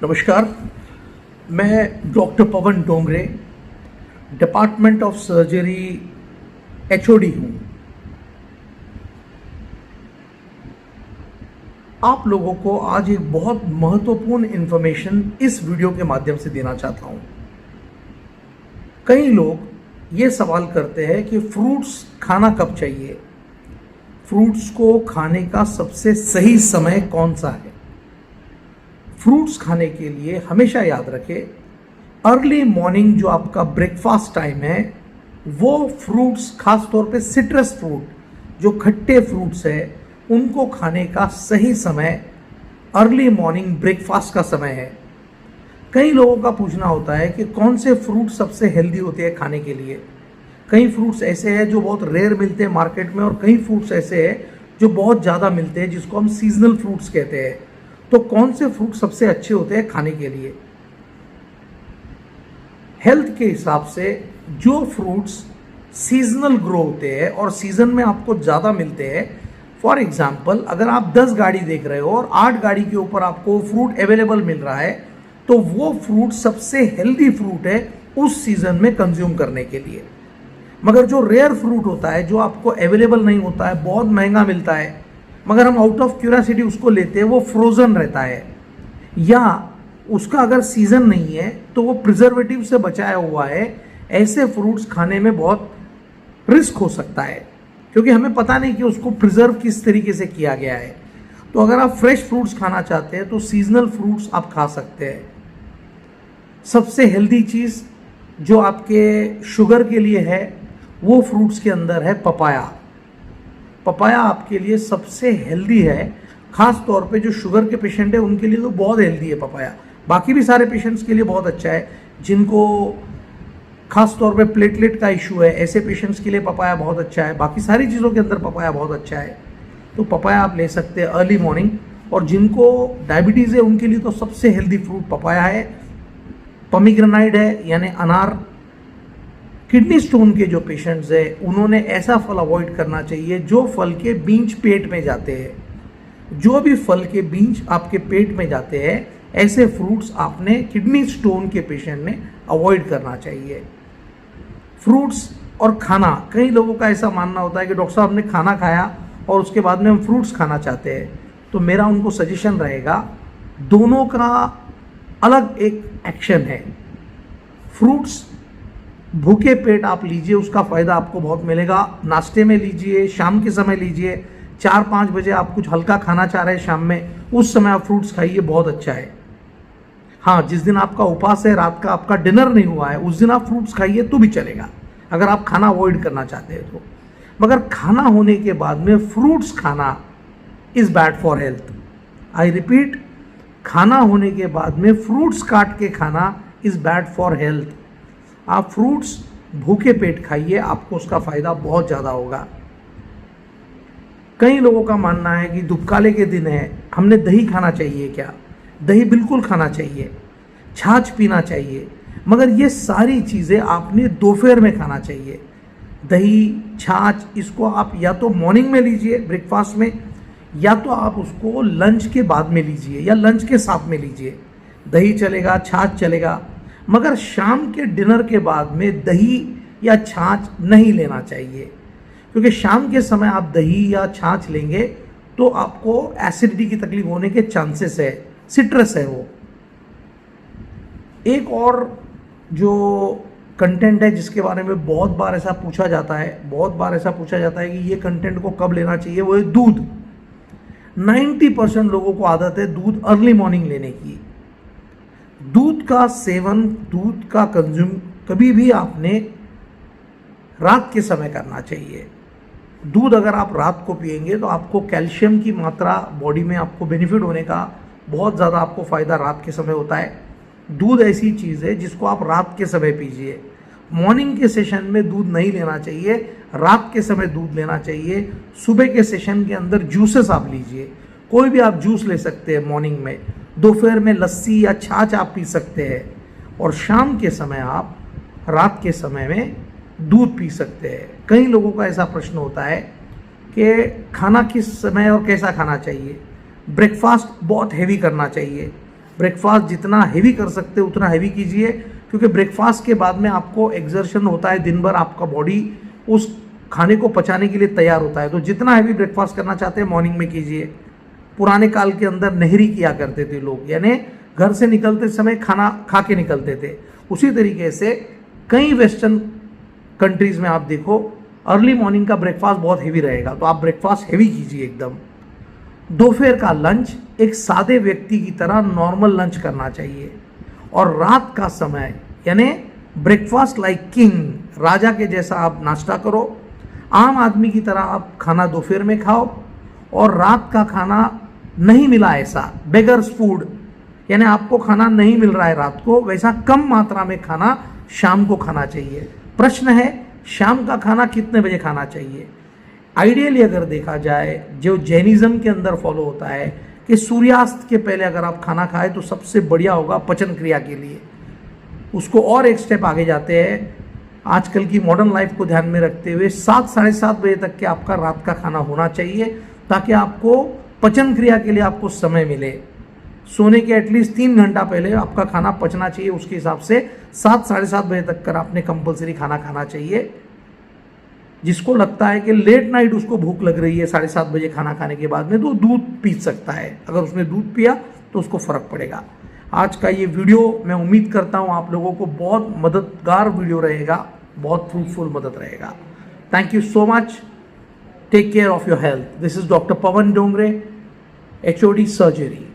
नमस्कार, मैं doctor Pawan Dongre, department of surgery HOD हूँ। आप लोगों को आज एक बहुत महत्वपूर्ण इन्फॉर्मेशन इस वीडियो के माध्यम से देना चाहता हूँ। कई लोग ये सवाल करते हैं कि फ्रूट्स खाना कब चाहिए, फ्रूट्स को खाने का सबसे सही समय कौन सा है। फ्रूट्स खाने के लिए हमेशा याद रखें, अर्ली मॉर्निंग जो आपका ब्रेकफास्ट टाइम है वो फ्रूट्स, खास तौर पे सिट्रस फ्रूट जो खट्टे फ्रूट्स है उनको खाने का सही समय अर्ली मॉर्निंग ब्रेकफास्ट का समय है। कई लोगों का पूछना होता है कि कौन से फ्रूट सबसे हेल्दी होते हैं खाने के लिए। कई फ्रूट्स ऐसे हैं जो बहुत रेयर मिलते हैं मार्केट में, और कई फ्रूट्स ऐसे हैं जो बहुत ज़्यादा मिलते हैं जिसको हम सीजनल फ्रूट्स कहते हैं। तो कौन से फ्रूट सबसे अच्छे होते हैं खाने के लिए? हेल्थ के हिसाब से जो फ्रूट्स सीजनल ग्रो होते हैं और सीजन में आपको ज़्यादा मिलते हैं, फॉर एग्जाम्पल अगर आप 10 गाड़ी देख रहे हो और 8 गाड़ी के ऊपर आपको फ्रूट अवेलेबल मिल रहा है तो वो फ्रूट सबसे हेल्दी फ्रूट है उस सीजन में कंज्यूम करने के लिए। मगर जो रेयर फ्रूट होता है, जो आपको अवेलेबल नहीं होता है, बहुत महंगा मिलता है, मगर हम आउट ऑफ क्यूरियोसिटी उसको लेते हैं, वो फ्रोजन रहता है या उसका अगर सीजन नहीं है तो वो प्रिजर्वेटिव से बचाया हुआ है, ऐसे फ्रूट्स खाने में बहुत रिस्क हो सकता है क्योंकि हमें पता नहीं कि उसको प्रिजर्व किस तरीके से किया गया है। तो अगर आप फ्रेश फ्रूट्स खाना चाहते हैं तो सीजनल फ्रूट्स आप खा सकते हैं। सबसे हेल्दी चीज़ जो आपके शुगर के लिए है वो फ्रूट्स के अंदर है पपाया। पपाया आपके लिए सबसे हेल्दी है, खास तौर पे जो शुगर के पेशेंट है उनके लिए तो बहुत हेल्दी है पपाया। बाकी भी सारे पेशेंट्स के लिए बहुत अच्छा है, जिनको खास तौर पे प्लेटलेट का इशू है, ऐसे पेशेंट्स के लिए पपाया बहुत अच्छा है। बाकी सारी चीज़ों के अंदर पपाया बहुत अच्छा है, तो पपाया आप ले सकते हैं अर्ली मॉर्निंग। और जिनको डायबिटीज़ है उनके लिए तो सबसे हेल्दी फ्रूट पपाया है। पोमीग्रेनाइट है यानी अनार। किडनी स्टोन के जो पेशेंट्स है उन्होंने ऐसा फल अवॉइड करना चाहिए जो फल के बीज पेट में जाते हैं। जो भी फल के बीज आपके पेट में जाते हैं ऐसे फ्रूट्स आपने किडनी स्टोन के पेशेंट ने अवॉइड करना चाहिए। फ्रूट्स और खाना, कई लोगों का ऐसा मानना होता है कि डॉक्टर साहब ने खाना खाया और उसके बाद में हम फ्रूट्स खाना चाहते हैं, तो मेरा उनको सजेशन रहेगा दोनों का अलग एक एक्शन है। फ्रूट्स भूखे पेट आप लीजिए, उसका फ़ायदा आपको बहुत मिलेगा। नाश्ते में लीजिए, शाम के समय लीजिए, 4-5 बजे आप कुछ हल्का खाना चाह रहे हैं शाम में, उस समय आप फ्रूट्स खाइए, बहुत अच्छा है। हाँ, जिस दिन आपका उपवास है, रात का आपका डिनर नहीं हुआ है, उस दिन आप फ्रूट्स खाइए तो भी चलेगा, अगर आप खाना अवॉइड करना चाहते हैं तो। मगर खाना होने के बाद में फ्रूट्स खाना is bad for health. I repeat, खाना होने के बाद में फ्रूट्स काट के खाना इज़ बैड फॉर हेल्थ। आप फ्रूट्स भूखे पेट खाइए, आपको उसका फ़ायदा बहुत ज़्यादा होगा। कई लोगों का मानना है कि दुबकाले के दिन है, हमने दही खाना चाहिए क्या? दही बिल्कुल खाना चाहिए, छाछ पीना चाहिए, मगर ये सारी चीज़ें आपने दोपहर में खाना चाहिए। दही, छाछ, इसको आप या तो मॉर्निंग में लीजिए ब्रेकफास्ट में, या तो आप उसको लंच के बाद में लीजिए या लंच के साथ में लीजिए। दही चलेगा, छाछ चलेगा, मगर शाम के डिनर के बाद में दही या छाछ नहीं लेना चाहिए, क्योंकि शाम के समय आप दही या छाछ लेंगे तो आपको एसिडिटी की तकलीफ होने के चांसेस है, सिट्रस है वो। एक और जो कंटेंट है जिसके बारे में बहुत बार ऐसा पूछा जाता है कि ये कंटेंट को कब लेना चाहिए, वो है दूध। 90% लोगों को आदत है दूध अर्ली मॉर्निंग लेने की। दूध का सेवन, दूध का कंज्यूम कभी भी आपने रात के समय करना चाहिए। दूध अगर आप रात को पिएंगे तो आपको कैल्शियम की मात्रा बॉडी में आपको बेनिफिट होने का बहुत ज़्यादा आपको फ़ायदा रात के समय होता है। दूध ऐसी चीज़ है जिसको आप रात के समय पीजिए। मॉर्निंग के सेशन में दूध नहीं लेना चाहिए, रात के समय दूध लेना चाहिए। सुबह के सेशन के अंदर जूसेस आप लीजिए, कोई भी आप जूस ले सकते हैं मॉर्निंग में। दोपहर में लस्सी या छाछ आप पी सकते हैं, और शाम के समय आप रात के समय में दूध पी सकते हैं। कई लोगों का ऐसा प्रश्न होता है कि खाना किस समय और कैसा खाना चाहिए। ब्रेकफास्ट बहुत हैवी करना चाहिए, ब्रेकफास्ट जितना हेवी कर सकते हो उतना हेवी कीजिए, क्योंकि ब्रेकफास्ट के बाद में आपको एक्सर्शन होता है, दिन भर आपका बॉडी उस खाने को पचाने के लिए तैयार होता है। तो जितना हेवी ब्रेकफास्ट करना चाहते हैं मॉर्निंग में कीजिए। पुराने काल के अंदर नहरी किया करते थे लोग, यानी घर से निकलते समय खाना खा के निकलते थे। उसी तरीके से कई वेस्टर्न कंट्रीज में आप देखो अर्ली मॉर्निंग का ब्रेकफास्ट बहुत हेवी रहेगा, तो आप ब्रेकफास्ट हेवी कीजिए एकदम। दोपहर का लंच एक सादे व्यक्ति की तरह नॉर्मल लंच करना चाहिए। और रात का समय यानी ब्रेकफास्ट लाइक किंग, राजा के जैसा आप नाश्ता करो। आम आदमी की तरह आप खाना दोपहर में खाओ, और रात का खाना नहीं मिला ऐसा बेगर्स फूड, यानी आपको खाना नहीं मिल रहा है रात को, वैसा कम मात्रा में खाना शाम को खाना चाहिए। प्रश्न है शाम का खाना कितने बजे खाना चाहिए? आइडियली अगर देखा जाए, जो जैनिज्म के अंदर फॉलो होता है कि सूर्यास्त के पहले अगर आप खाना खाएं तो सबसे बढ़िया होगा पचन क्रिया के लिए। उसको और एक स्टेप आगे जाते हैं, आजकल की मॉडर्न लाइफ को ध्यान में रखते हुए 7 साढ़े 7 बजे तक के आपका रात का खाना होना चाहिए, ताकि आपको पचन क्रिया के लिए आपको समय मिले। सोने के एटलीस्ट 3 घंटा पहले आपका खाना पचना चाहिए। उसके हिसाब से 7 साढ़े 7 बजे तक कर आपने कंपलसरी खाना खाना चाहिए। जिसको लगता है कि लेट नाइट उसको भूख लग रही है 7:30 बजे खाना खाने के बाद में, तो दूध पी सकता है। अगर उसने दूध पिया तो उसको फर्क पड़ेगा। आज का ये वीडियो मैं उम्मीद करता हूँ आप लोगों को बहुत मददगार वीडियो रहेगा, बहुत फ्रूटफुल मदद रहेगा। Thank you so much. Take care of your health. This is doctor Pawan Dongre, HOD surgery.